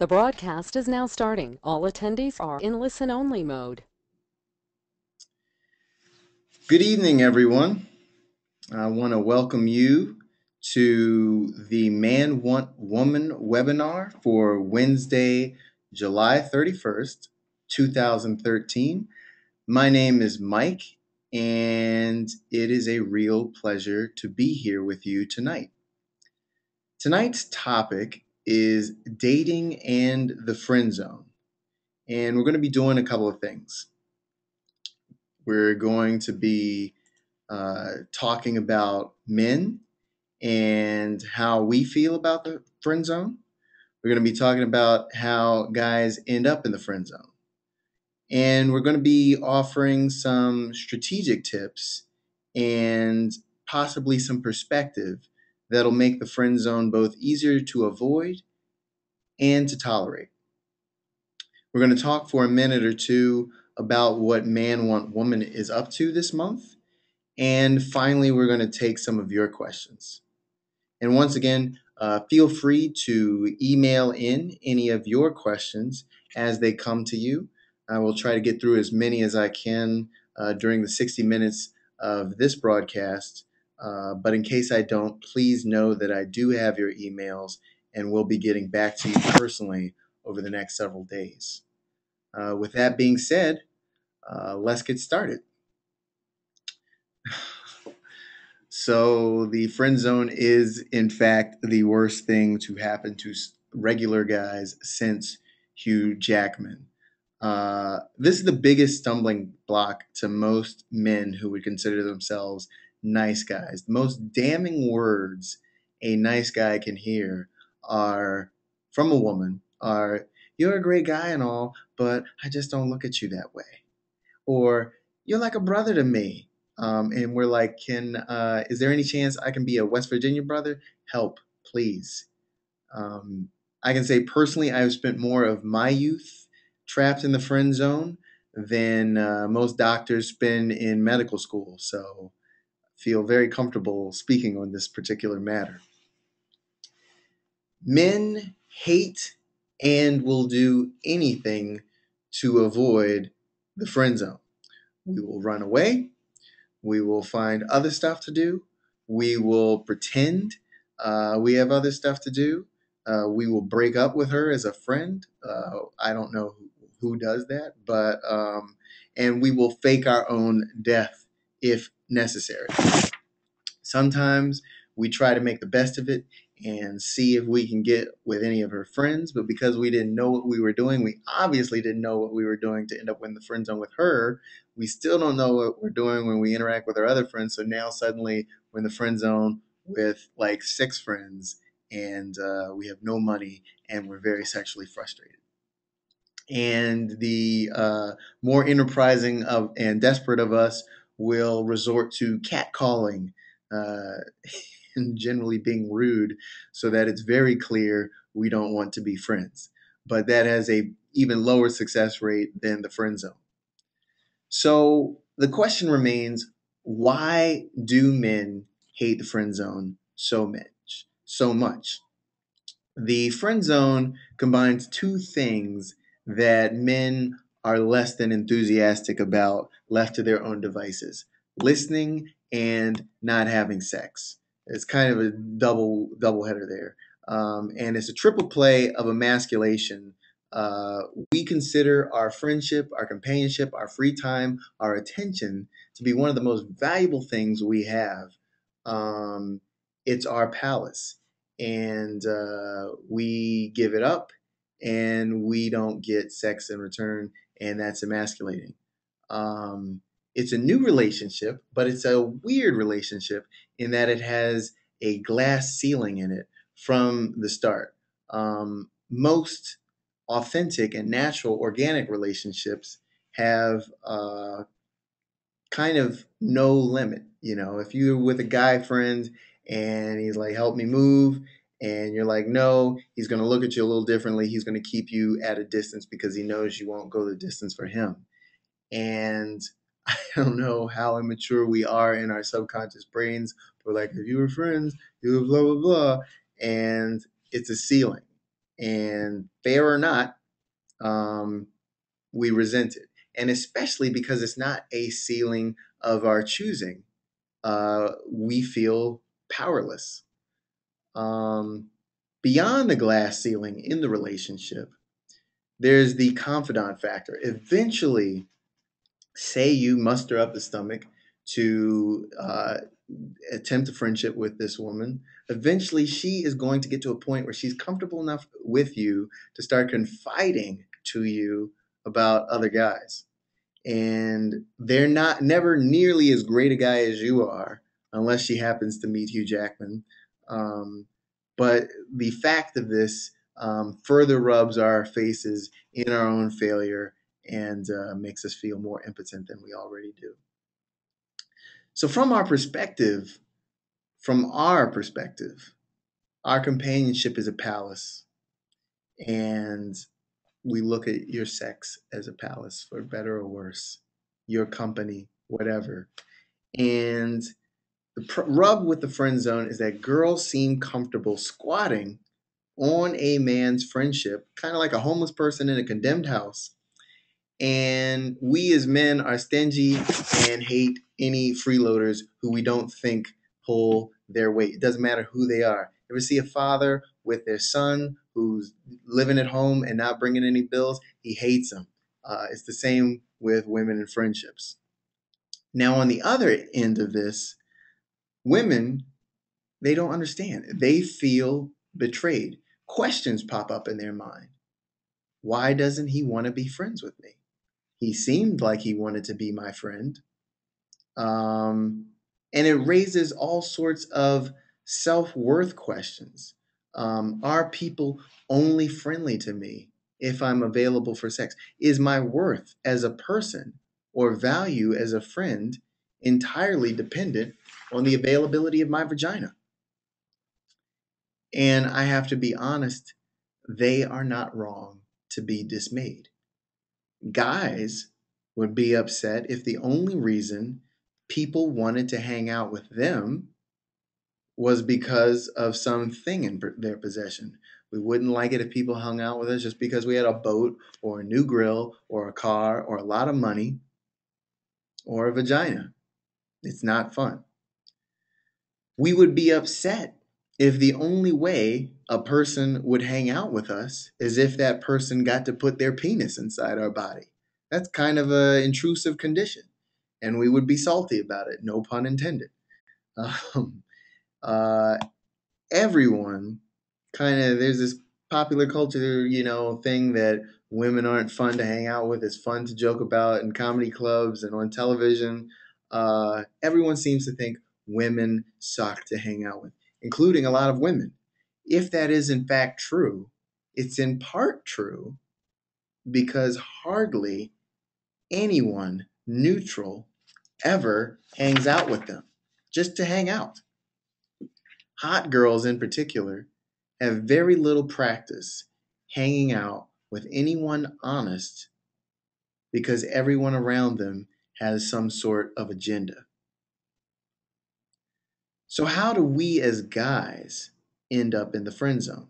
The broadcast is now starting. All attendees are in listen-only mode. Good evening, everyone. I want to welcome you to the Man Want Woman webinar for Wednesday, July 31st, 2013. My name is Mike, and it is a real pleasure to be here with you tonight. Tonight's topic is dating and the friend zone, and we're going to be doing a couple of things. We're going to be talking about men and how we feel about the friend zone. We're going to be talking about how guys end up in the friend zone. And we're going to be offering some strategic tips and possibly some perspective that'll make the friend zone both easier to avoid and to tolerate. We're going to talk for a minute or two about what Man Want Woman is up to this month. And finally, we're going to take some of your questions. And once again, feel free to email in any of your questions as they come to you. I will try to get through as many as I can during the 60 minutes of this broadcast. But in case I don't, please know that I do have your emails and will be getting back to you personally over the next several days. With that being said, let's get started. So the friend zone is, in fact, the worst thing to happen to regular guys since Hugh Jackman. This is the biggest stumbling block to most men who would consider themselves nice guys. The most damning words a nice guy can hear are from a woman are, "You're a great guy and all, but I just don't look at you that way." Or, "You're like a brother to me." And we're like, is there any chance I can be a West Virginia brother? Help, please. Um, I can say personally, I've spent more of my youth trapped in the friend zone than most doctors spend in medical school. So I feel very comfortable speaking on this particular matter. Men hate and will do anything to avoid the friend zone. We will run away. We will find other stuff to do. We will pretend we have other stuff to do. We will break up with her as a friend. I don't know who does that, but and we will fake our own death if necessary. Sometimes we try to make the best of it and see if we can get with any of her friends, but because we didn't know what we were doing, we obviously didn't know what we were doing to end up in the friend zone with her. We still don't know what we're doing when we interact with our other friends. So now suddenly we're in the friend zone with like 6 friends, and we have no money, and we're very sexually frustrated. And the more enterprising of and desperate of us will resort to catcalling uh, and generally being rude, so that it's very clear we don't want to be friends. But that has a even lower success rate than the friend zone. So the question remains: why do men hate the friend zone so much? So much. The friend zone combines two things that men are less than enthusiastic about left to their own devices: listening and not having sex. It's kind of a double header there. And it's a triple play of emasculation. We consider our friendship, our companionship, our free time, our attention to be one of the most valuable things we have. Um, it's our palace, and we give it up, and we don't get sex in return, and that's emasculating. Um, it's a new relationship, but it's a weird relationship in that it has a glass ceiling in it from the start. Most authentic and natural organic relationships have kind of no limit. You know, if you're with a guy friend and he's like, "Help me move," and you're like, "No," he's going to look at you a little differently. He's going to keep you at a distance because he knows you won't go the distance for him. And I don't know how immature we are in our subconscious brains. We're like, "If you were friends, you would blah, blah, blah." And it's a ceiling. And fair or not, um, we resent it. And especially because it's not a ceiling of our choosing, we feel powerless. Um, Beyond the glass ceiling in the relationship, there's the confidant factor. Eventually, say you muster up the stomach to attempt a friendship with this woman, eventually she is going to get to a point where she's comfortable enough with you to start confiding to you about other guys. And they're not never nearly as great a guy as you are, unless she happens to meet Hugh Jackman. Um, but the fact of this further rubs our faces in our own failure and makes us feel more impotent than we already do. So, from our perspective, our companionship is a palace, and we look at your sex as a palace, for better or worse, your company, whatever. And the rub with the friend zone is that girls seem comfortable squatting on a man's friendship, kind of like a homeless person in a condemned house. And we as men are stingy and hate any freeloaders who we don't think pull their weight. It doesn't matter who they are. Ever see a father with their son who's living at home and not bringing any bills? He hates them. It's the same with women in friendships. Now, on the other end of this, women, they don't understand. They feel betrayed. Questions pop up in their mind. Why doesn't he want to be friends with me? He seemed like he wanted to be my friend. Um, and it raises all sorts of self worth questions. Are people only friendly to me if I'm available for sex? Is my worth as a person or value as a friend entirely dependent on the availability of my vagina? And I have to be honest, they are not wrong to be dismayed. Guys would be upset if the only reason people wanted to hang out with them was because of something in their possession. We wouldn't like it if people hung out with us just because we had a boat or a new grill or a car or a lot of money or a vagina. It's not fun. We would be upset if the only way a person would hang out with us is if that person got to put their penis inside our body. That's kind of an intrusive condition, and we would be salty about it, no pun intended. Um, uh, Everyone kind of, there's this popular culture, thing that women aren't fun to hang out with. It's fun to joke about in comedy clubs and on television. Everyone seems to think women suck to hang out with, including a lot of women. If that is in fact true, it's in part true because hardly anyone neutral ever hangs out with them just to hang out. Hot girls, in particular, have very little practice hanging out with anyone honest because everyone around them has some sort of agenda. So, how do we as guys end up in the friend zone?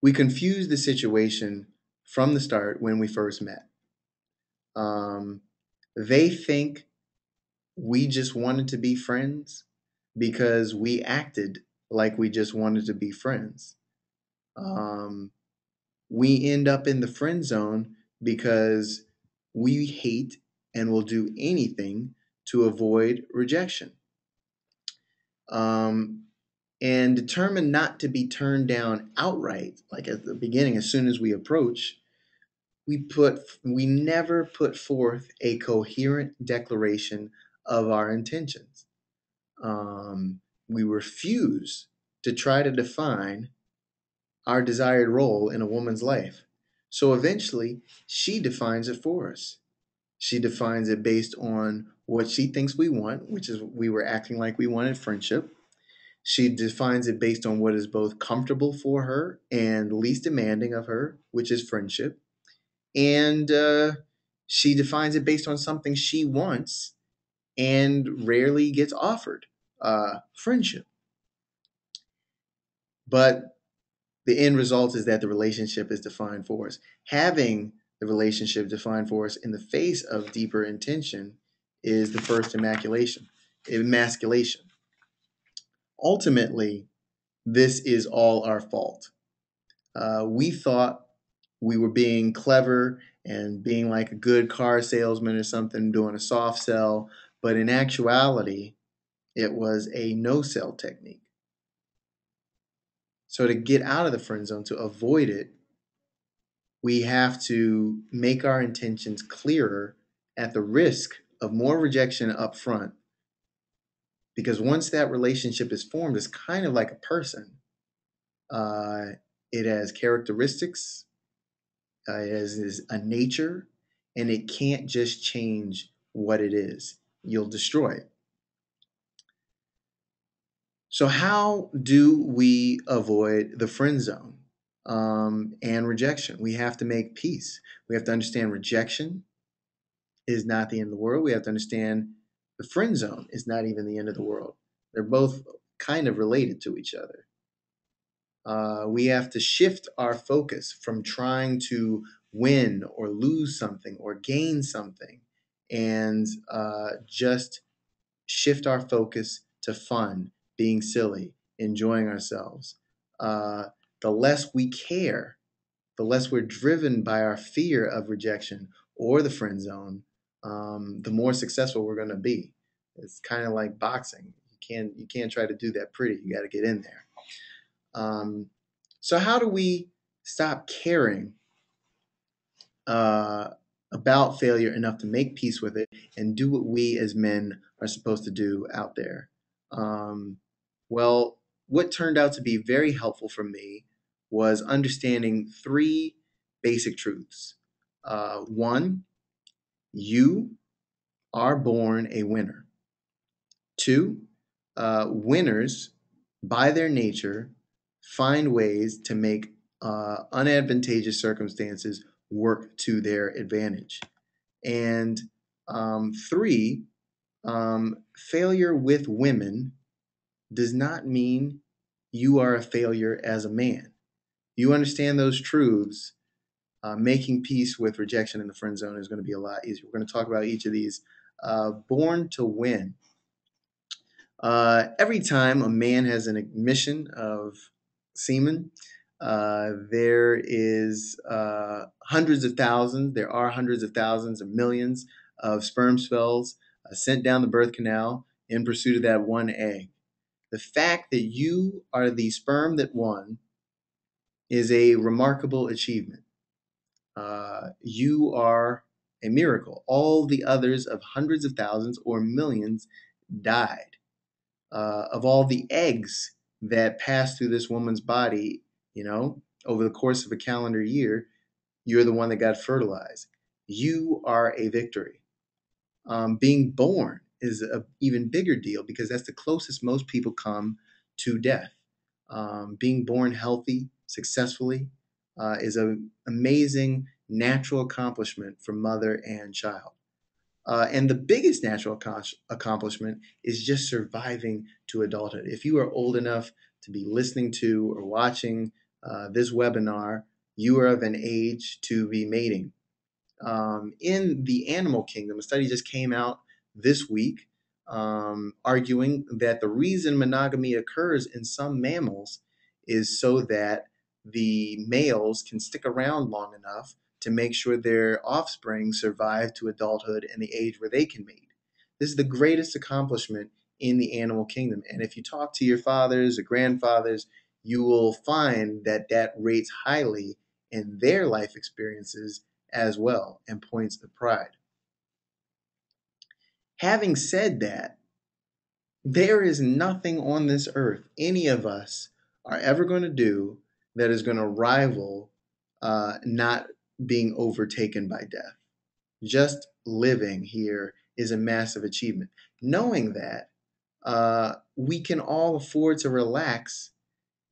We confuse the situation from the start when we first met. Um, they think we just wanted to be friends because we acted like we just wanted to be friends. Um, we end up in the friend zone because we hate and will do anything to avoid rejection. Um, and determined not to be turned down outright, like at the beginning, as soon as we approach, we never put forth a coherent declaration of our intentions. We refuse to try to define our desired role in a woman's life. So eventually, she defines it for us. She defines it based on what she thinks we want, which is we were acting like we wanted friendship. She defines it based on what is both comfortable for her and least demanding of her, which is friendship. And she defines it based on something she wants and rarely gets offered, friendship. But the end result is that the relationship is defined for us. Having the relationship defined for us in the face of deeper intention is the first emasculation. Ultimately, this is all our fault. We thought we were being clever and being like a good car salesman or something, doing a soft sell, but in actuality, it was a no sell technique. So to get out of the friend zone, to avoid it, we have to make our intentions clearer at the risk of more rejection up front. Because once that relationship is formed, it's kind of like a person. Uh, it has characteristics, it has a nature, and it can't just change what it is. You'll destroy it. So, how do we avoid the friend zone and rejection? We have to make peace. We have to understand rejection is not the end of the world. We have to understand the friend zone is not even the end of the world. They're both kind of related to each other. We have to shift our focus from trying to win or lose something or gain something and just shift our focus to fun, being silly, enjoying ourselves. Uh, the less we care, the less we're driven by our fear of rejection or the friend zone, the more successful we're going to be. It's kind of like boxing. You can't try to do that pretty. You got to get in there. Um, so how do we stop caring uh, about failure enough to make peace with it and do what we as men are supposed to do out there? Um, well, what turned out to be very helpful for me was understanding three basic truths. One, you are born a winner. Two, winners, by their nature, find ways to make unadvantageous circumstances work to their advantage. And three, failure with women does not mean you are a failure as a man. You understand those truths, making peace with rejection in the friend zone is going to be a lot easier. We're going to talk about each of these. Born to win. Every time a man has an emission of semen, there is hundreds of thousands, there are hundreds of thousands of millions of sperm cells sent down the birth canal in pursuit of that one egg. The fact that you are the sperm that won is a remarkable achievement. You are a miracle. All the others of hundreds of thousands or millions died. Of all the eggs that passed through this woman's body, over the course of a calendar year, you're the one that got fertilized. You are a victory. Being born is an even bigger deal because that's the closest most people come to death. Being born healthy, successfully, is an amazing natural accomplishment for mother and child. And the biggest natural accomplishment is just surviving to adulthood. If you are old enough to be listening to or watching this webinar, you are of an age to be mating. In the animal kingdom, a study just came out this week arguing that the reason monogamy occurs in some mammals is so that the males can stick around long enough to make sure their offspring survive to adulthood and the age where they can mate. This is the greatest accomplishment in the animal kingdom. And if you talk to your fathers or grandfathers, you will find that that rates highly in their life experiences as well and points of pride. Having said that, there is nothing on this earth any of us are ever going to do that is going to rival not being overtaken by death. Just living here is a massive achievement. Knowing that, we can all afford to relax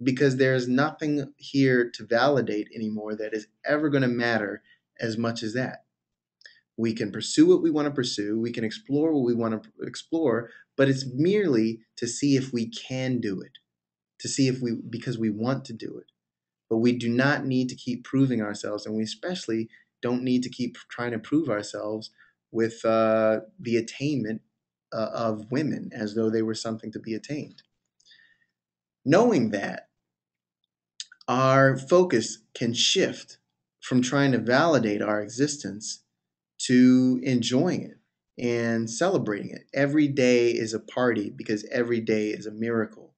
because there's nothing here to validate anymore that is ever going to matter as much as that. We can pursue what we want to pursue. We can explore what we want to explore, but it's merely to see if we can do it, to see if because we want to do it. but we do not need to keep proving ourselves, and we especially don't need to keep trying to prove ourselves with the attainment of women as though they were something to be attained. Knowing that, our focus can shift from trying to validate our existence to enjoying it and celebrating it. Every day is a party because every day is a miracle.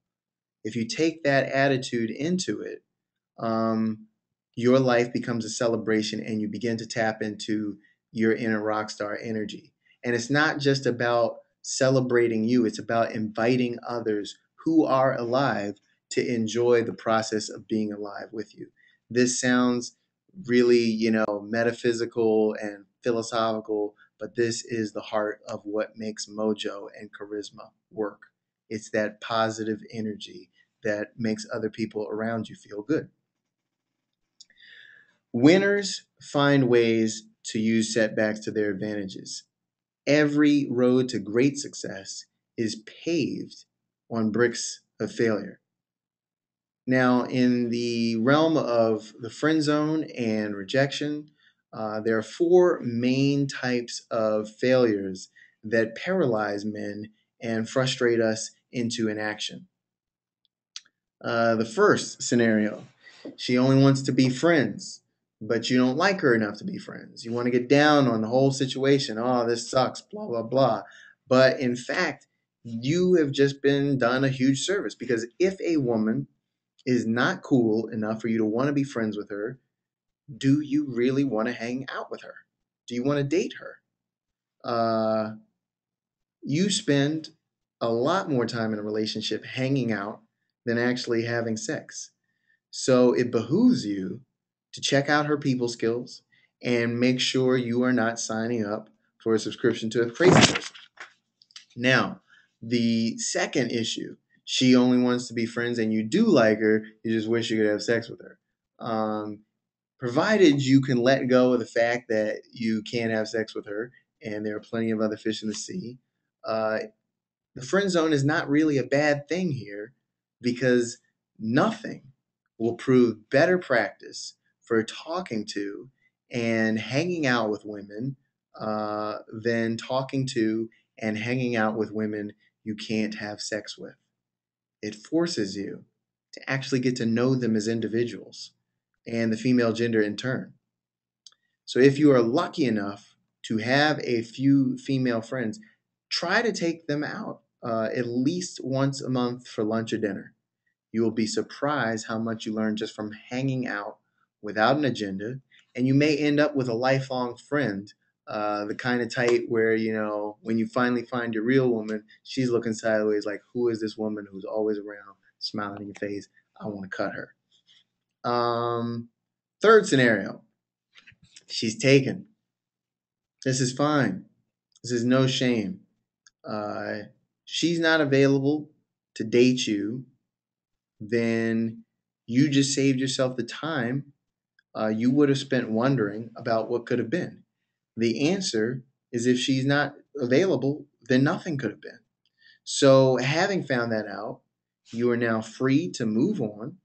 If you take that attitude into it, um, your life becomes a celebration and you begin to tap into your inner rock star energy. And it's not just about celebrating you, it's about inviting others who are alive to enjoy the process of being alive with you. This sounds really, metaphysical and philosophical, but this is the heart of what makes mojo and charisma work. It's that positive energy that makes other people around you feel good. Winners find ways to use setbacks to their advantages. Every road to great success is paved on bricks of failure. Now, in the realm of the friend zone and rejection, there are four main types of failures that paralyze men and frustrate us into inaction. The first scenario, she only wants to be friends, but you don't like her enough to be friends. You want to get down on the whole situation. Oh, this sucks, blah, blah, blah. But in fact, you have just been done a huge service, because if a woman is not cool enough for you to want to be friends with her, do you really want to hang out with her? Do you want to date her? Uh, you spend a lot more time in a relationship hanging out than actually having sex. So it behooves you to check out her people skills and make sure you are not signing up for a subscription to a crazy person. Now, the second issue, she only wants to be friends and you do like her, you just wish you could have sex with her. Provided you can let go of the fact that you can't have sex with her and there are plenty of other fish in the sea, uh, the friend zone is not really a bad thing here, because nothing will prove better practice for talking to and hanging out with women than talking to and hanging out with women you can't have sex with. It forces you to actually get to know them as individuals and the female gender in turn. So if you are lucky enough to have a few female friends, try to take them out at least once a month for lunch or dinner. You will be surprised how much you learn just from hanging out without an agenda, and you may end up with a lifelong friend. The kind of type where, when you finally find your real woman, she's looking sideways like, who is this woman who's always around, smiling in your face? I want to cut her. Third scenario, she's taken. This is fine. This is no shame. Uh, she's not available to date you, then you just saved yourself the time you would have spent wondering about what could have been. The answer is, if she's not available, then nothing could have been. So, having found that out, you are now free to move on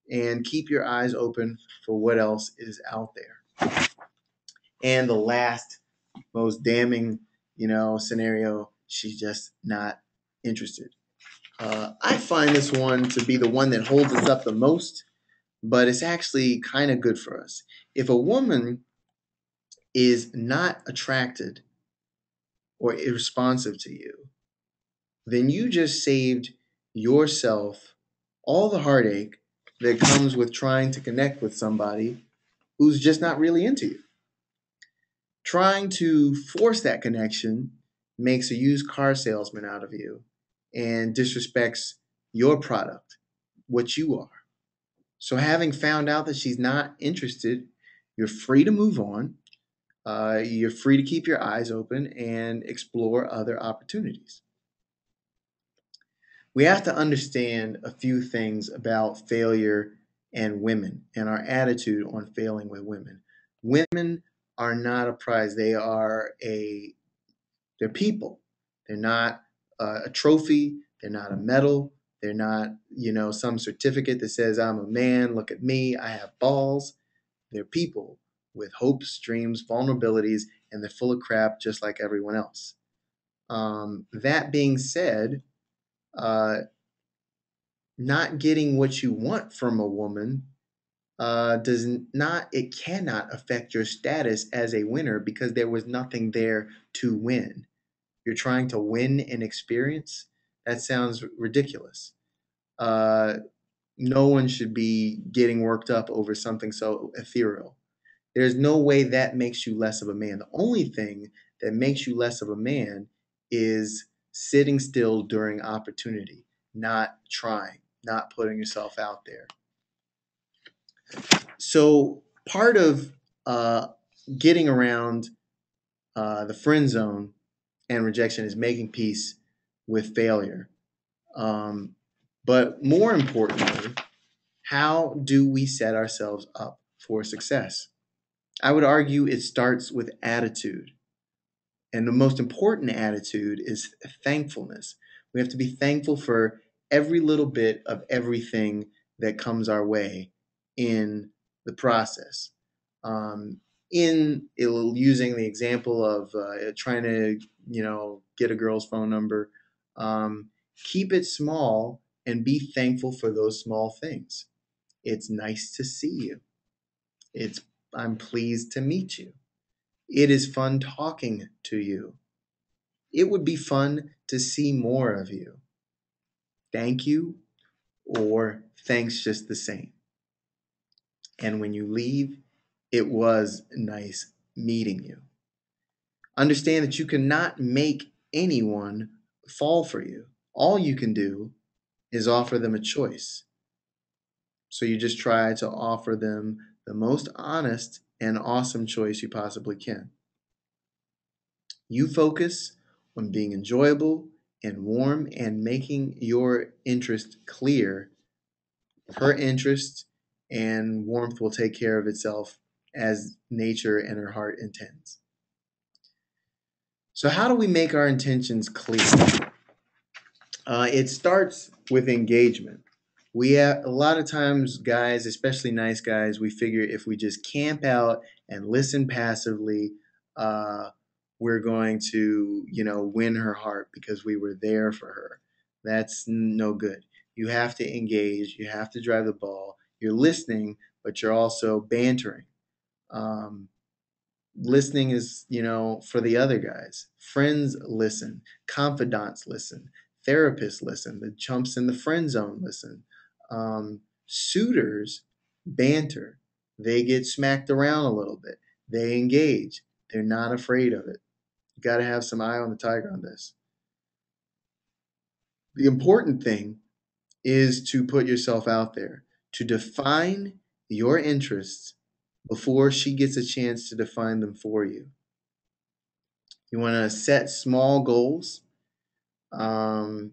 and keep your eyes open for what else is out there. And the last, most damning, scenario, she's just not interested. I find this one to be the one that holds us up the most, but it's actually kind of good for us. If a woman is not attracted or irresponsive to you, then you just saved yourself all the heartache that comes with trying to connect with somebody who's just not really into you. Trying to force that connection makes a used car salesman out of you and disrespects your product, what you are. So, having found out that she's not interested, you're free to move on. You're free to keep your eyes open and explore other opportunities. We have to understand a few things about failure and women and our attitude on failing with women. Women are not a prize. They're people. They're not a trophy. They're not a medal. They're not, some certificate that says I'm a man, look at me, I have balls. They're people with hopes, dreams, vulnerabilities, and they're full of crap just like everyone else. That being said, uh, not getting what you want from a woman does not, it cannot affect your status as a winner because there was nothing there to win. You're trying to win an experience? That sounds ridiculous. Uh, no one should be getting worked up over something so ethereal. There's no way that makes you less of a man. The only thing that makes you less of a man is sitting still during opportunity, not trying, not putting yourself out there. So part of uh, getting around the friend zone and rejection is making peace with failure. Um, but more importantly, how do we set ourselves up for success? I would argue it starts with attitude. And the most important attitude is thankfulness. We have to be thankful for every little bit of everything that comes our way in the process. Using the example of trying to, get a girl's phone number, keep it small and be thankful for those small things. It's nice to see you. It's I'm pleased to meet you. It is fun talking to you. It would be fun to see more of you. Thank you or thanks just the same. And when you leave, it was nice meeting you. Understand that you cannot make anyone fall for you. All you can do is offer them a choice. So you just try to offer them the most honest and awesome choice you possibly can. You focus on being enjoyable and warm and making your interest clear. Her interest and warmth will take care of itself as nature and her heart intends. So, how do we make our intentions clear? It starts with engagement. We have a lot of times, guys, especially nice guys, we figure if we just camp out and listen passively, uh, we're going to, win her heart because we were there for her. That's no good. You have to engage. You have to drive the ball. You're listening, but you're also bantering. Um, Listening is, for the other guys. Friends listen, confidants listen, therapists listen, the chumps in the friend zone listen. Suitors banter. They get smacked around a little bit. They engage. They're not afraid of it. You got to have some eye on the tiger on this. The important thing is to put yourself out there, to define your interests before she gets a chance to define them for you. You want to set small goals, um,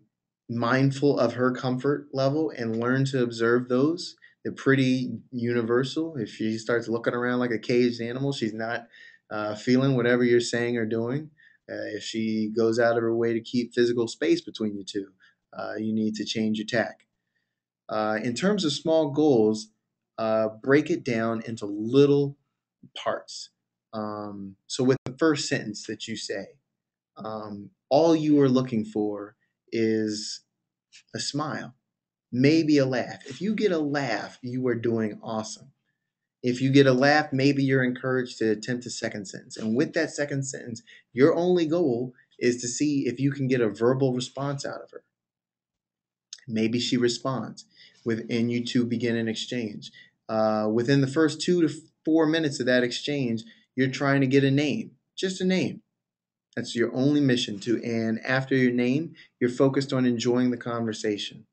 mindful of her comfort level, and learn to observe those. They're pretty universal. If she starts looking around like a caged animal, she's not feeling whatever you're saying or doing. If she goes out of her way to keep physical space between you two, you need to change your tack. In terms of small goals, break it down into little parts. So, with the first sentence that you say, all you are looking for is a smile, maybe a laugh. If you get a laugh, you are doing awesome. If you get a laugh, maybe you're encouraged to attempt a second sentence. And with that second sentence, your only goal is to see if you can get a verbal response out of her. Maybe she responds and you two begin an exchange. Within the first 2 to 4 minutes of that exchange, you're trying to get a name, just a name. That's your only mission and after your name, you're focused on enjoying the conversation,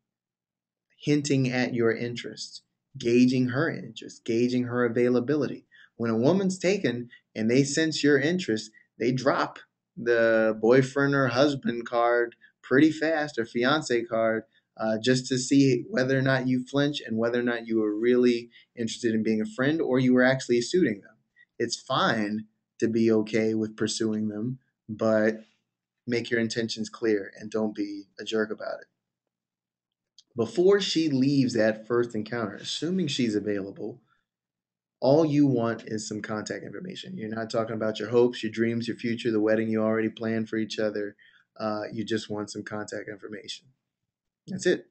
hinting at your interests, gauging her interest, gauging her availability. When a woman's taken and they sense your interest, they drop the boyfriend or husband card pretty fast or fiance card just to see whether or not you flinch and whether or not you were really interested in being a friend or you were actually suiting them. It's fine to be okay with pursuing them, but make your intentions clear and don't be a jerk about it. Before she leaves that first encounter, assuming she's available, all you want is some contact information. You're not talking about your hopes, your dreams, your future, the wedding you already planned for each other. You just want some contact information. That's it.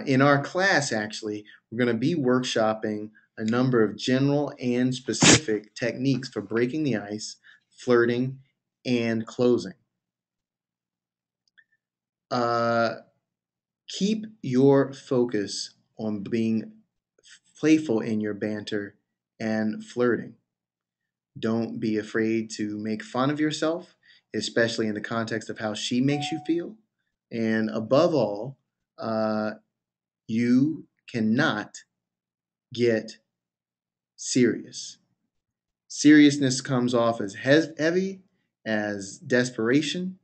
In our class, actually, we're going to be workshopping a number of general and specific techniques for breaking the ice, flirting, and closing. Uh, Keep your focus on being playful in your banter and flirting. Don't be afraid to make fun of yourself, especially in the context of how she makes you feel. And above all, you cannot get serious. Seriousness comes off as heavy, as desperation.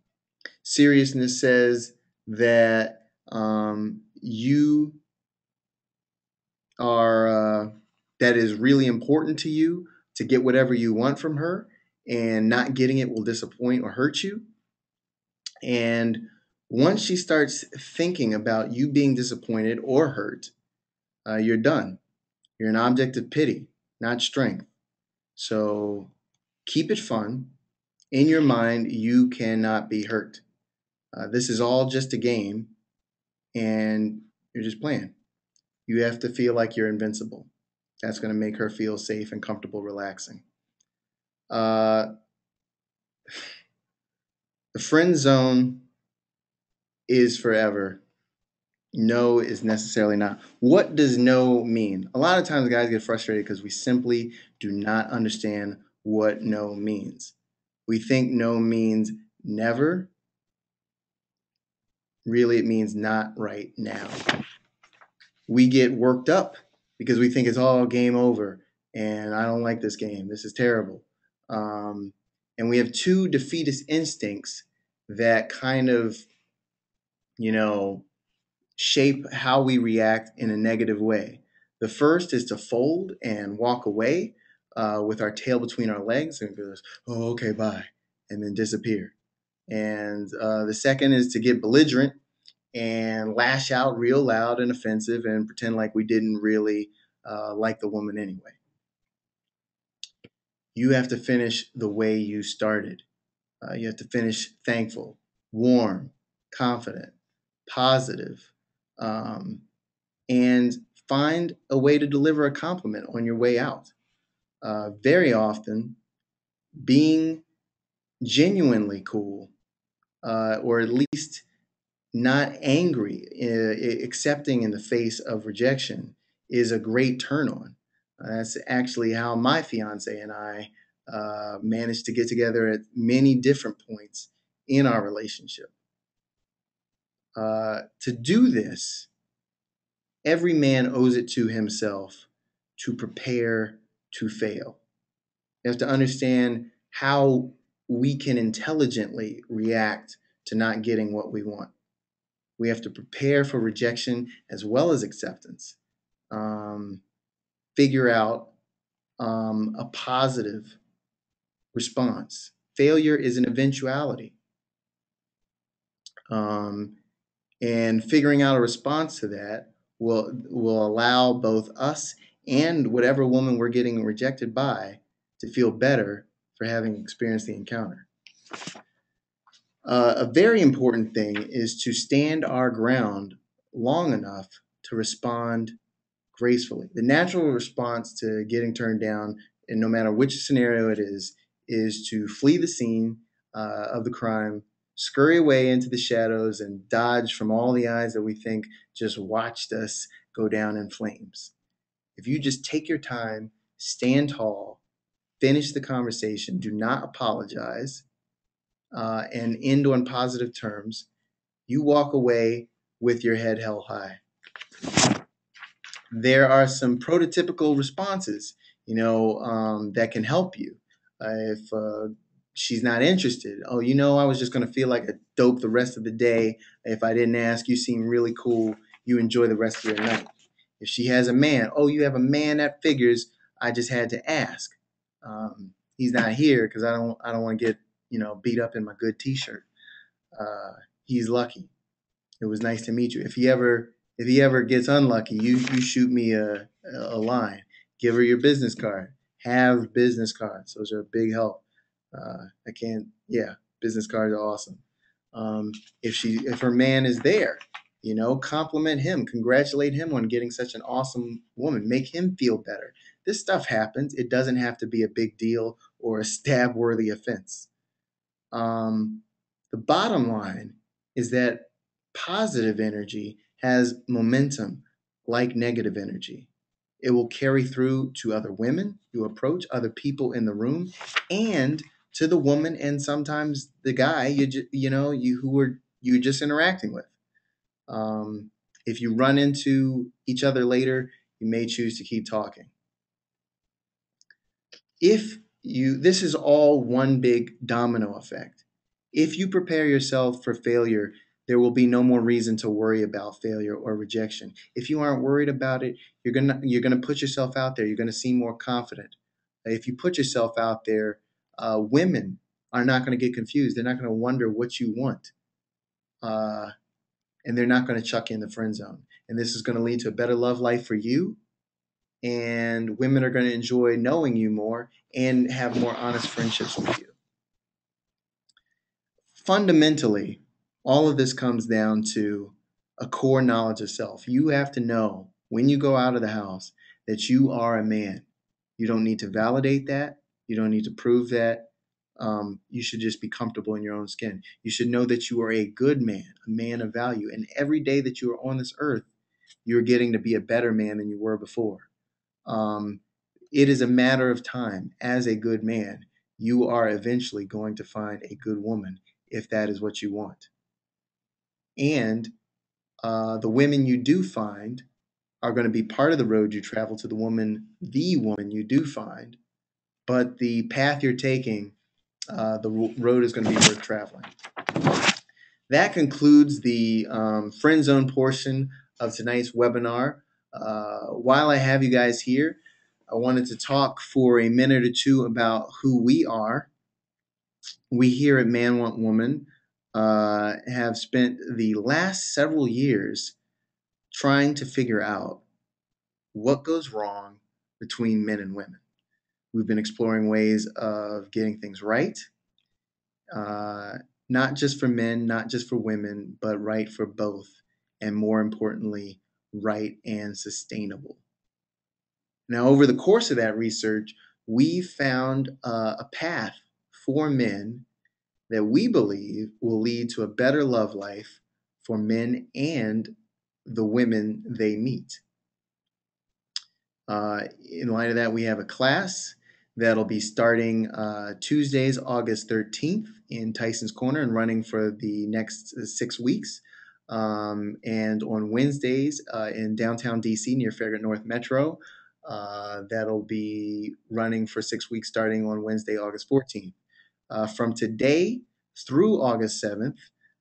Seriousness says that you are that is really important to you to get whatever you want from her, and not getting it will disappoint or hurt you. And once she starts thinking about you being disappointed or hurt, you're done. You're an object of pity, not strength. So keep it fun. In your mind, you cannot be hurt. This is all just a game, and you're just playing. You have to feel like you're invincible. That's going to make her feel safe and comfortable, relaxing. Uh, the friend zone is forever. No is necessarily not. What does no mean? A lot of times guys get frustrated because we simply do not understand what no means. We think no means never. Really, it means not right now. We get worked up because we think it's all game over and I don't like this game. This is terrible. Um, and we have two defeatist instincts that kind of, you know, shape how we react in a negative way. The first is to fold and walk away with our tail between our legs and goes, oh, okay, bye, and then disappear. And the second is to get belligerent and lash out real loud and offensive and pretend like we didn't really like the woman anyway. You have to finish the way you started. You have to finish thankful, warm, confident, positive, um, and find a way to deliver a compliment on your way out. Very often, being genuinely cool, or at least not angry, accepting in the face of rejection, is a great turn on. That's actually how my fiance and I managed to get together at many different points in our relationship. To do this, every man owes it to himself to prepare to fail. You have to understand how we can intelligently react to not getting what we want. We have to prepare for rejection as well as acceptance. Um, Figure out a positive response. Failure is an eventuality. Um, and figuring out a response to that will allow both us and whatever woman we're getting rejected by to feel better for having experienced the encounter. A very important thing is to stand our ground long enough to respond gracefully. The natural response to getting turned down, and no matter which scenario it is to flee the scene of the crime, scurry away into the shadows, and dodge from all the eyes that we think just watched us go down in flames. If you just take your time, stand tall, finish the conversation, do not apologize, and end on positive terms, you walk away with your head held high. There are some prototypical responses, that can help you. If she's not interested, oh, I was just going to feel like a dope the rest of the day. If I didn't ask, you seem really cool. You enjoy the rest of your night. If she has a man, oh, you have a man that figures. I just had to ask. He's not here because I don't want to get beat up in my good T-shirt. He's lucky. It was nice to meet you. If he ever gets unlucky, you shoot me a line. Give her your business card. Have business cards. Those are a big help. I can't. Yeah, business cards are awesome. Um, if her man is there, compliment him, congratulate him on getting such an awesome woman, make him feel better. This stuff happens. It doesn't have to be a big deal or a stab worthy offense. Um, the bottom line is that positive energy has momentum like negative energy. It will carry through to other women you approach, other people in the room, and to the woman and sometimes the guy you're just interacting with. Um, if you run into each other later, you may choose to keep talking. If you This is all one big domino effect. If you prepare yourself for failure, there will be no more reason to worry about failure or rejection. If you aren't worried about it, you're gonna put yourself out there. You're gonna seem more confident. If you put yourself out there, women are not going to get confused. They're not going to wonder what you want, uh, and they're not going to chuck you in the friend zone. And this is going to lead to a better love life for you, and women are going to enjoy knowing you more and have more honest friendships with you. Fundamentally, all of this comes down to a core knowledge of self. You have to know when you go out of the house that you are a man. You don't need to validate that. You don't need to prove that. You should just be comfortable in your own skin. You should know that you are a good man, a man of value. And every day that you are on this earth, you're getting to be a better man than you were before. Um, it is a matter of time. As a good man, you are eventually going to find a good woman if that is what you want. And the women you do find are going to be part of the road you travel to the woman you do find. But the path you're taking, the road is going to be worth traveling. That concludes the friend zone portion of tonight's webinar. While I have you guys here, I wanted to talk for a minute or two about who we are. We here at Man Want Woman have spent the last several years trying to figure out what goes wrong between men and women. We've been exploring ways of getting things right, uh, not just for men, not just for women, but right for both, and more importantly, right and sustainable. Now, over the course of that research, we found a path for men that we believe will lead to a better love life for men and the women they meet. In light of that, we have a class that'll be starting Tuesdays, August 13th in Tyson's Corner and running for the next 6 weeks. And on Wednesdays in downtown DC near Farragut North Metro, that'll be running for 6 weeks starting on Wednesday, August 14th. From today through August 7th,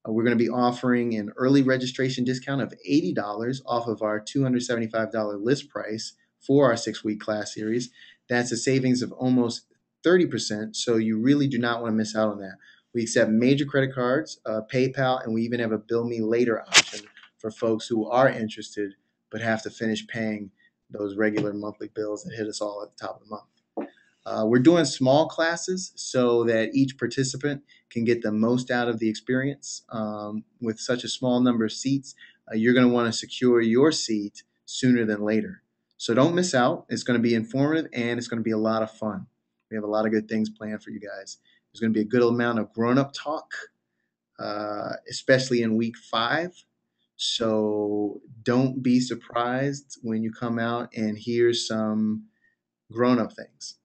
we're going to be offering an early registration discount of $80 off of our $275 list price for our 6 week class series. That's a savings of almost 30%, so you really do not want to miss out on that. We accept major credit cards, PayPal, and we even have a bill me later option for folks who are interested but have to finish paying those regular monthly bills that hit us all at the top of the month. We're doing small classes so that each participant can get the most out of the experience. With such a small number of seats, you're going to want to secure your seat sooner than later. So don't miss out. It's going to be informative and it's going to be a lot of fun. We have a lot of good things planned for you guys. There's going to be a good amount of grown-up talk, especially in week 5. So don't be surprised when you come out and hear some grown-up things.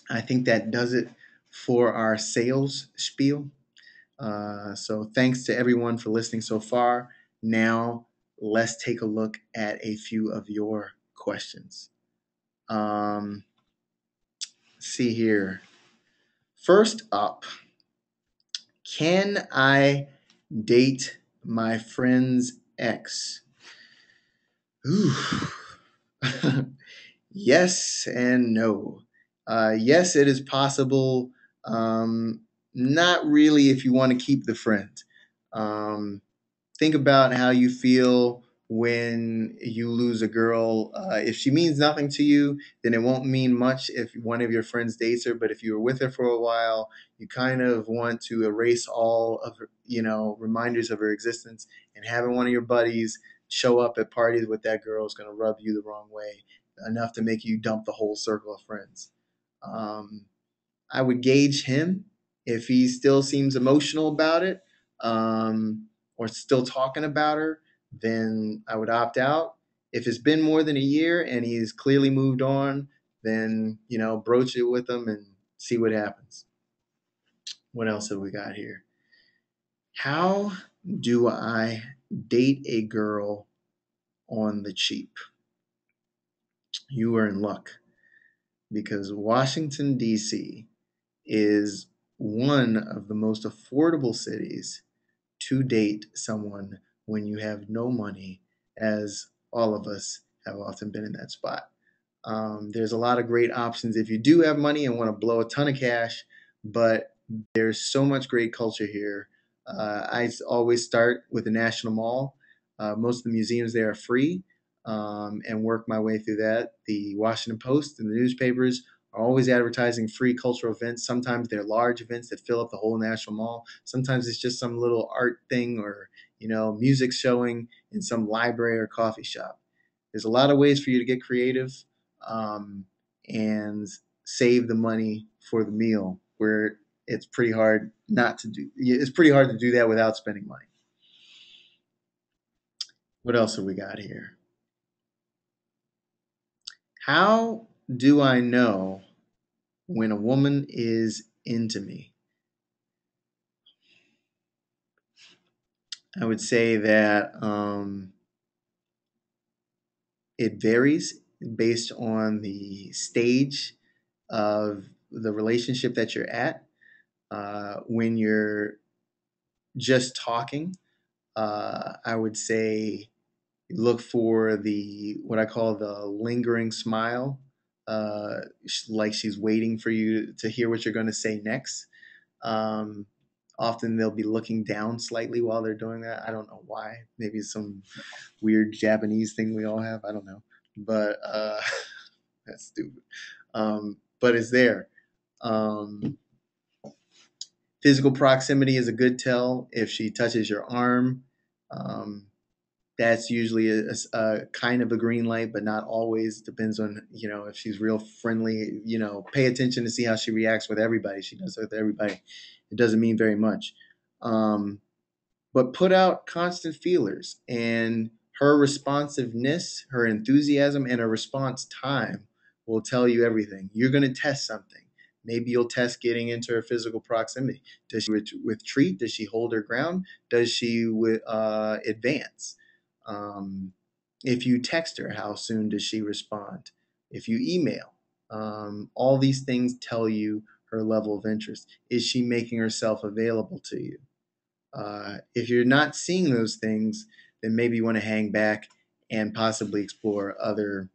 I think that does it for our sales spiel. So thanks to everyone for listening so far. Now let's take a look at a few of your questions. See here. First up, can I date my friend's ex? Ooh. Yes and no. Yes, it is possible. Not really if you want to keep the friend. Um, think about how you feel when you lose a girl. If she means nothing to you, then it won't mean much if one of your friends dates her. But if you were with her for a while, you kind of want to erase all of her, reminders of her existence. And having one of your buddies show up at parties with that girl is going to rub you the wrong way enough to make you dump the whole circle of friends. Um, I would gauge him if he still seems emotional about it, or still talking about her. Then I would opt out. If it's been more than a year and he's clearly moved on, then broach it with him and see what happens. What else have we got here? How do I date a girl on the cheap? You are in luck because Washington, D.C. is one of the most affordable cities to date someone when you have no money, as all of us have often been in that spot. There's a lot of great options if you do have money and want to blow a ton of cash, but there's so much great culture here. I always start with the National Mall. Most of the museums there are free, and work my way through that. The Washington Post and the newspapers are always advertising free cultural events. Sometimes they're large events that fill up the whole National Mall. Sometimes it's just some little art thing or music showing in some library or coffee shop. There's a lot of ways for you to get creative, um, and save the money for the meal, where it's pretty hard not to do. It's pretty hard to do that without spending money. What else have we got here? How do I know when a woman is into me? I would say that it varies based on the stage of the relationship that you're at. When you're just talking, I would say look for the what I call the lingering smile, like she's waiting for you to hear what you're going to say next. Um, Often they'll be looking down slightly while they're doing that. I don't know why. Maybe it's some weird Japanese thing we all have. I don't know, but that's stupid. But it's there. Um, Physical proximity is a good tell. If she touches your arm, um, that's usually a kind of a green light, but not always. Depends on if she's real friendly. Pay attention to see how she reacts with everybody. She does it with everybody. It doesn't mean very much. Um, but put out constant feelers, and her responsiveness, her enthusiasm, and her response time will tell you everything. You're going to test something. Maybe you'll test getting into her physical proximity. Does she retreat? Does she hold her ground? Does she advance? Um, if you text her, how soon does she respond? If you email, all these things tell you her level of interest. Is she making herself available to you? If you're not seeing those things, then maybe you want to hang back and possibly explore other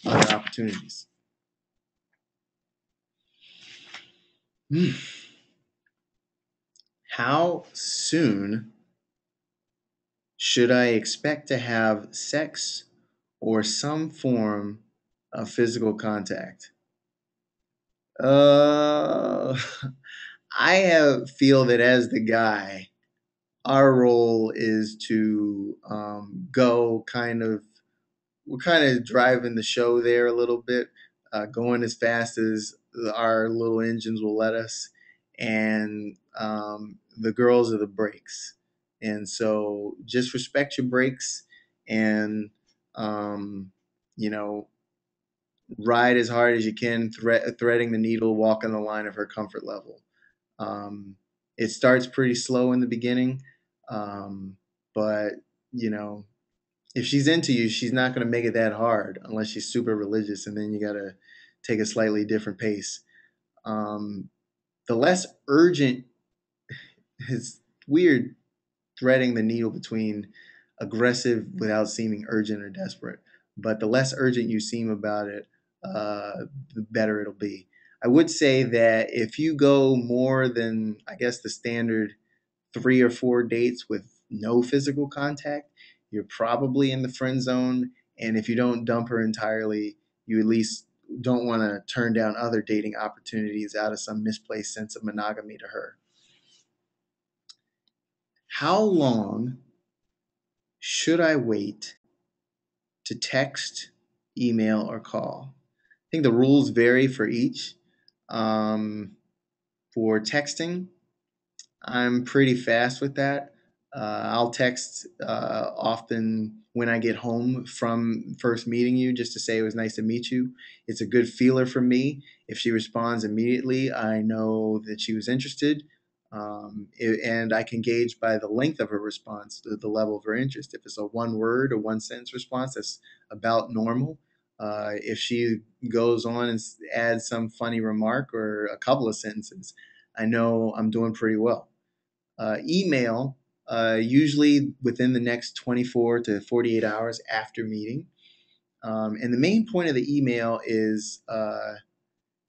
opportunities. Hmm. How soon should I expect to have sex or some form of physical contact? Uh, feel that as the guy, our role is to go kind of we're kind of driving the show there a little bit, going as fast as our little engines will let us, and the girls are the brakes. And so just respect your brakes and, um, you know, ride as hard as you can, threading the needle, walking the line of her comfort level. Um, it starts pretty slow in the beginning, but, you know, if she's into you, she's not going to make it that hard unless she's super religious, and then you got to take a slightly different pace. Um, the less urgent, it's weird threading the needle between aggressive without seeming urgent or desperate, but the less urgent you seem about it, the better it'll be. I would say that if you go more than, I guess, the standard 3 or 4 dates with no physical contact, you're probably in the friend zone. And if you don't dump her entirely, you at least don't want to turn down other dating opportunities out of some misplaced sense of monogamy to her. How long should I wait to text, email, or call? I think the rules vary for each. Um, for texting, I'm pretty fast with that. I'll text often when I get home from first meeting you just to say it was nice to meet you. It's a good feeler for me. If she responds immediately, I know that she was interested. And I can gauge by the length of her response the level of her interest. If it's a one word or one sentence response, that's about normal. If she goes on and adds some funny remark or a couple of sentences, I know I'm doing pretty well. Email, usually within the next 24 to 48 hours after meeting. And the main point of the email is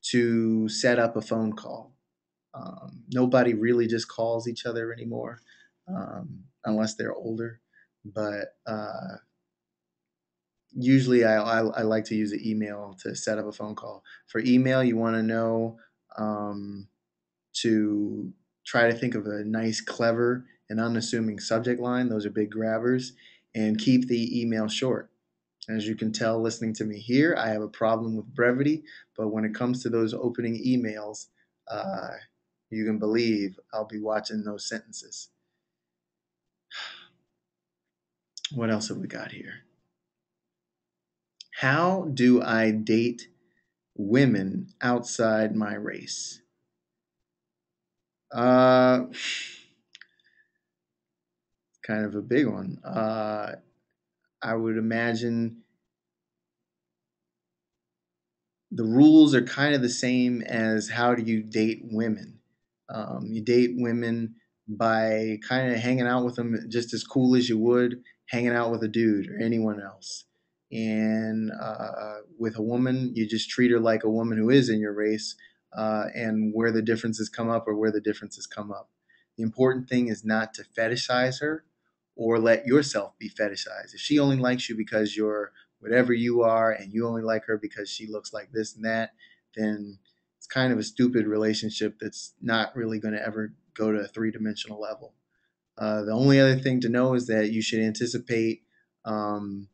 to set up a phone call. Nobody really just calls each other anymore, unless they're older. But usually I like to use the email to set up a phone call. For email, you want to know to try to think of a nice, clever, and unassuming subject line. Those are big grabbers. And keep the email short. As you can tell listening to me here, I have a problem with brevity, but when it comes to those opening emails, uh, you can believe I'll be watching those sentences. What else have we got here? How do I date women outside my race? Uh, kind of a big one. I would imagine the rules are kind of the same as how do you date women. You date women by kind of hanging out with them just as cool as you would hanging out with a dude or anyone else. And with a woman, you just treat her like a woman who is in your race, and where the differences come up or where the differences come up. The important thing is not to fetishize her or let yourself be fetishized. If she only likes you because you're whatever you are and you only like her because she looks like this and that, then it's kind of a stupid relationship that's not really going to ever go to a three-dimensional level. The only other thing to know is that you should anticipate, um,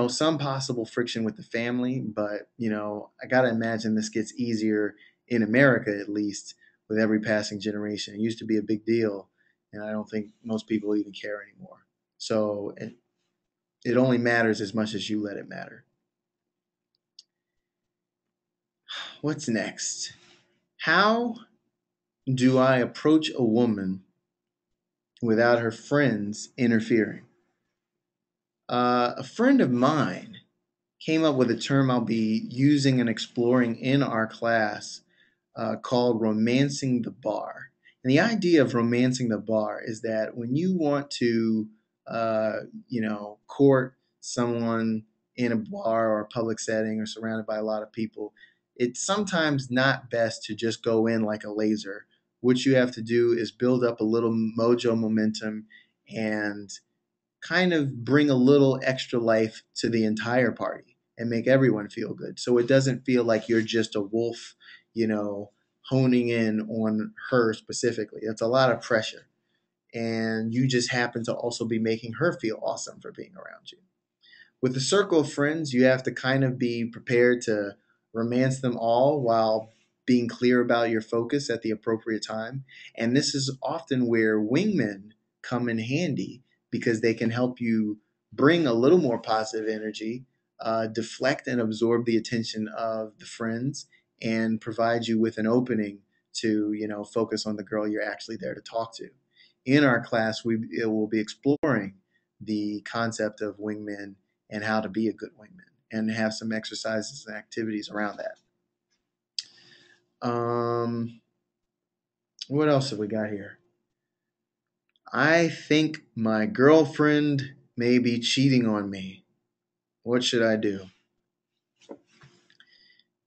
some possible friction with the family. But I got to imagine this gets easier in America, at least, with every passing generation. It used to be a big deal, and I don't think most people even care anymore. So it only matters as much as you let it matter. What's next? How do I approach a woman without her friends interfering? A friend of mine came up with a term I'll be using and exploring in our class, called romancing the bar. And the idea of romancing the bar is that when you want to, court someone in a bar or a public setting or surrounded by a lot of people, it's sometimes not best to just go in like a laser. What you have to do is build up a little mojo momentum and kind of bring a little extra life to the entire party and make everyone feel good. So it doesn't feel like you're just a wolf, you know, honing in on her specifically. That's a lot of pressure. And you just happen to also be making her feel awesome for being around you. With a circle of friends, you have to kind of be prepared to romance them all while being clear about your focus at the appropriate time. And this is often where wingmen come in handy because they can help you bring a little more positive energy, deflect and absorb the attention of the friends, and provide you with an opening to, focus on the girl you're actually there to talk to. In our class, we will be exploring the concept of wingmen and how to be a good wingman and have some exercises and activities around that. What else have we got here? I think my girlfriend may be cheating on me. What should I do?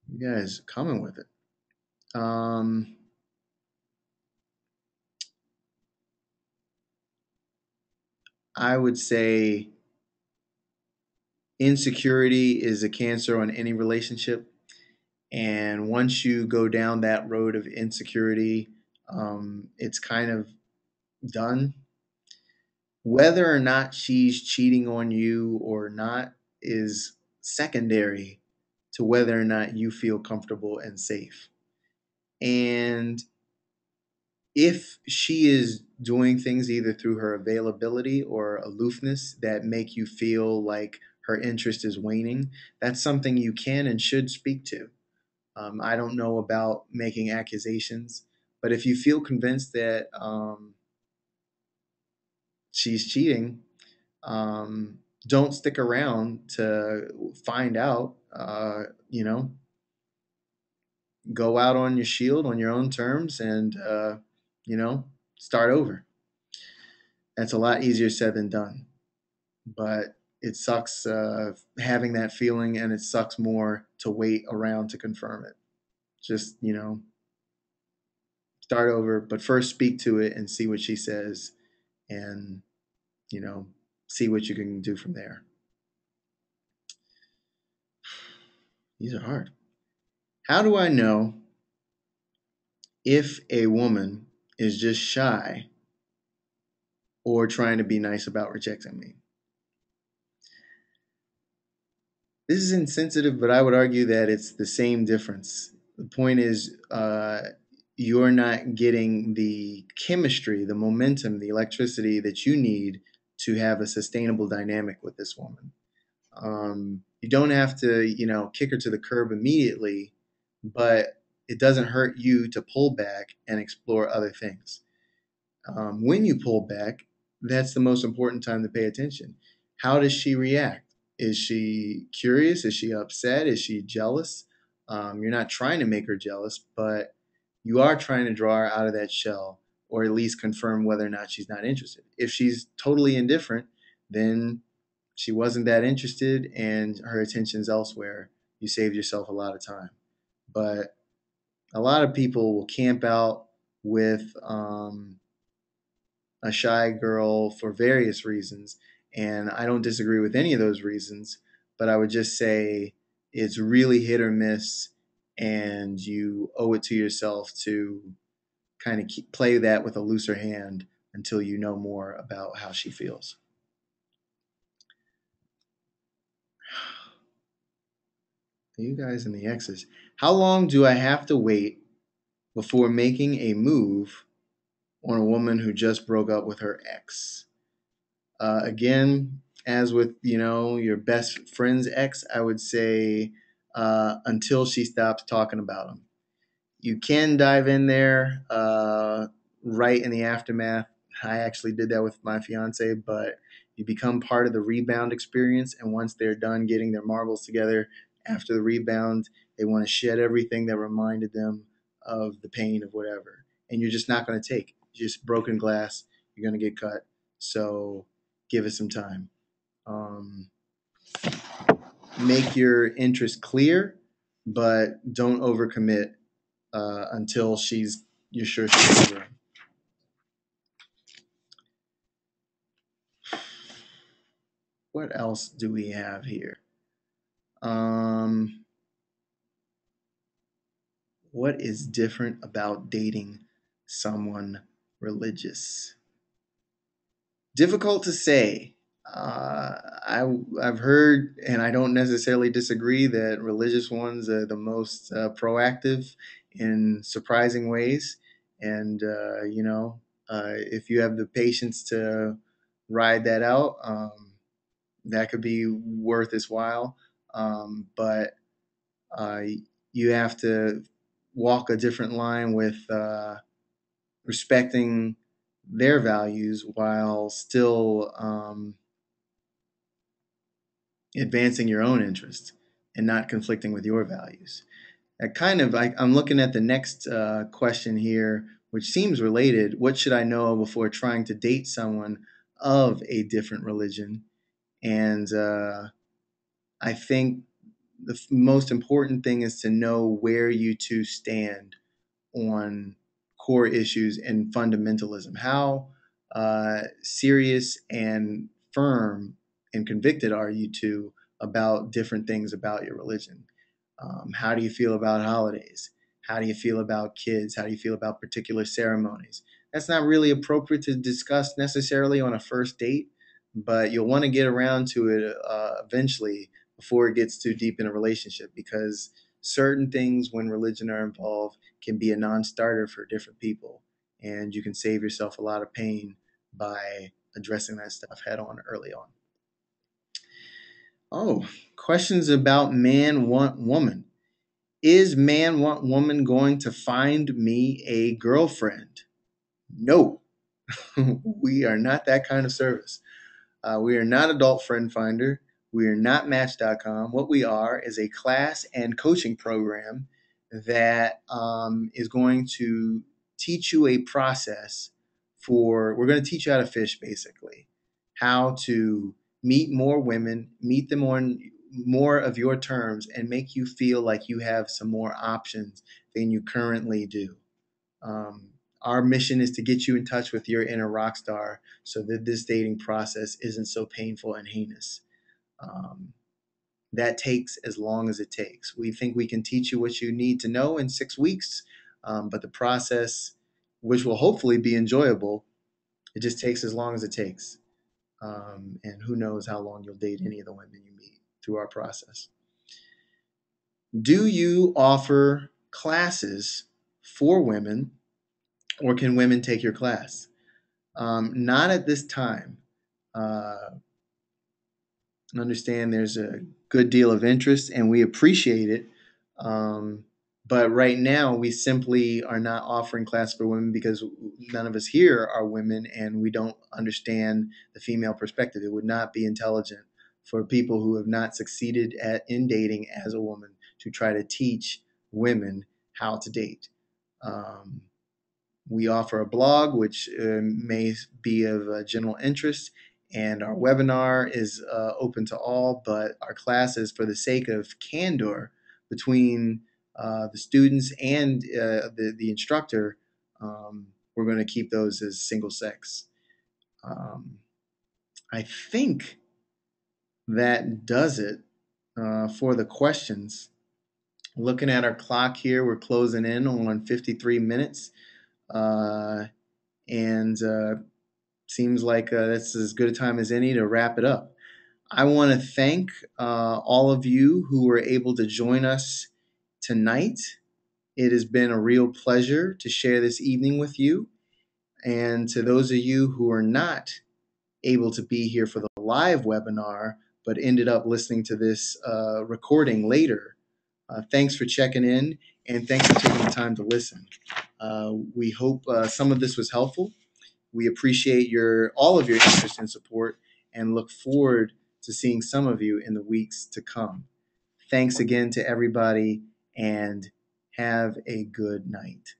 You guys coming with it. I would say insecurity is a cancer on any relationship. And once you go down that road of insecurity, it's kind of done. Whether or not she's cheating on you or not is secondary to whether or not you feel comfortable and safe. And if she is doing things either through her availability or aloofness that make you feel like her interest is waning, that's something you can and should speak to. I don't know about making accusations, but if you feel convinced that she's cheating, don't stick around to find out. Go out on your shield on your own terms and, you know, start over. That's a lot easier said than done. But it sucks having that feeling, and it sucks more to wait around to confirm it. Just, start over, but first speak to it and see what she says, and, you know, see what you can do from there. These are hard. How do I know if a woman is just shy or trying to be nice about rejecting me? This is insensitive, but I would argue that it's the same difference. The point is, you're not getting the chemistry, the momentum, the electricity that you need to have a sustainable dynamic with this woman. You don't have to, kick her to the curb immediately, but it doesn't hurt you to pull back and explore other things. When you pull back, that's the most important time to pay attention. How does she react? Is she curious? Is she upset? Is she jealous? You're not trying to make her jealous, but you are trying to draw her out of that shell, or at least confirm whether or not she's not interested. If she's totally indifferent, then she wasn't that interested and her attention's elsewhere. You saved yourself a lot of time. But a lot of people will camp out with a shy girl for various reasons. And I don't disagree with any of those reasons, but I would just say it's really hit or miss. And you owe it to yourself to kind of play that with a looser hand until you know more about how she feels. You guys and the exes. How long do I have to wait before making a move on a woman who just broke up with her ex? Again, as with your best friend's ex, I would say until she stops talking about him. You can dive in there right in the aftermath. I actually did that with my fiance, but you become part of the rebound experience. And once they're done getting their marbles together after the rebound, they want to shed everything that reminded them of the pain of whatever. And you're just not going to take just broken glass. You're going to get cut. So give it some time. Um, make your interest clear, but don't overcommit until you're sure she's over. What else do we have here? Um, what is different about dating someone religious? Difficult to say. I've heard, and I don't necessarily disagree, that religious ones are the most proactive in surprising ways. And, if you have the patience to ride that out, that could be worth its while. But uh, you have to walk a different line with respecting their values while still advancing your own interests and not conflicting with your values. I'm looking at the next question here, which seems related. What should I know before trying to date someone of a different religion? And I think the most important thing is to know where you two stand on core issues and fundamentalism. How serious and firm and convicted are you two about different things about your religion? How do you feel about holidays? How do you feel about kids? How do you feel about particular ceremonies? That's not really appropriate to discuss necessarily on a first date, but you'll want to get around to it eventually before it gets too deep in a relationship, because certain things when religion are involved can be a non-starter for different people, and you can save yourself a lot of pain by addressing that stuff head on early on. Oh, questions about man want woman. Is man want woman going to find me a girlfriend? No, we are not that kind of service. We are not Adult Friend Finder. We are not Match.com. What we are is a class and coaching program that is going to teach you a process we're going to teach you how to fish, basically, how to meet more women, meet them on more of your terms, and make you feel like you have some more options than you currently do. Um, our mission is to get you in touch with your inner rock star so that this dating process isn't so painful and heinous. Um, that takes as long as it takes. We think we can teach you what you need to know in 6 weeks, but the process, which will hopefully be enjoyable, it just takes as long as it takes. And who knows how long you'll date any of the women you meet through our process. Do you offer classes for women, or can women take your class? Not at this time. Uh, Understand there's a good deal of interest and we appreciate it. Um, but right now, we simply are not offering class for women because none of us here are women and we don't understand the female perspective. It would not be intelligent for people who have not succeeded in dating as a woman to try to teach women how to date. Um, we offer a blog, which may be of general interest, and our webinar is open to all, but our classes, for the sake of candor between the students and the instructor, we're going to keep those as single sex. Um, I think that does it for the questions. Looking at our clock here, we're closing in on 53 minutes. And seems like that's as good a time as any to wrap it up. I want to thank all of you who were able to join us tonight. It has been a real pleasure to share this evening with you. And to those of you who are not able to be here for the live webinar, but ended up listening to this recording later, thanks for checking in and thanks for taking the time to listen. We hope some of this was helpful. We appreciate all of your interest and support and look forward to seeing some of you in the weeks to come. Thanks again to everybody and have a good night.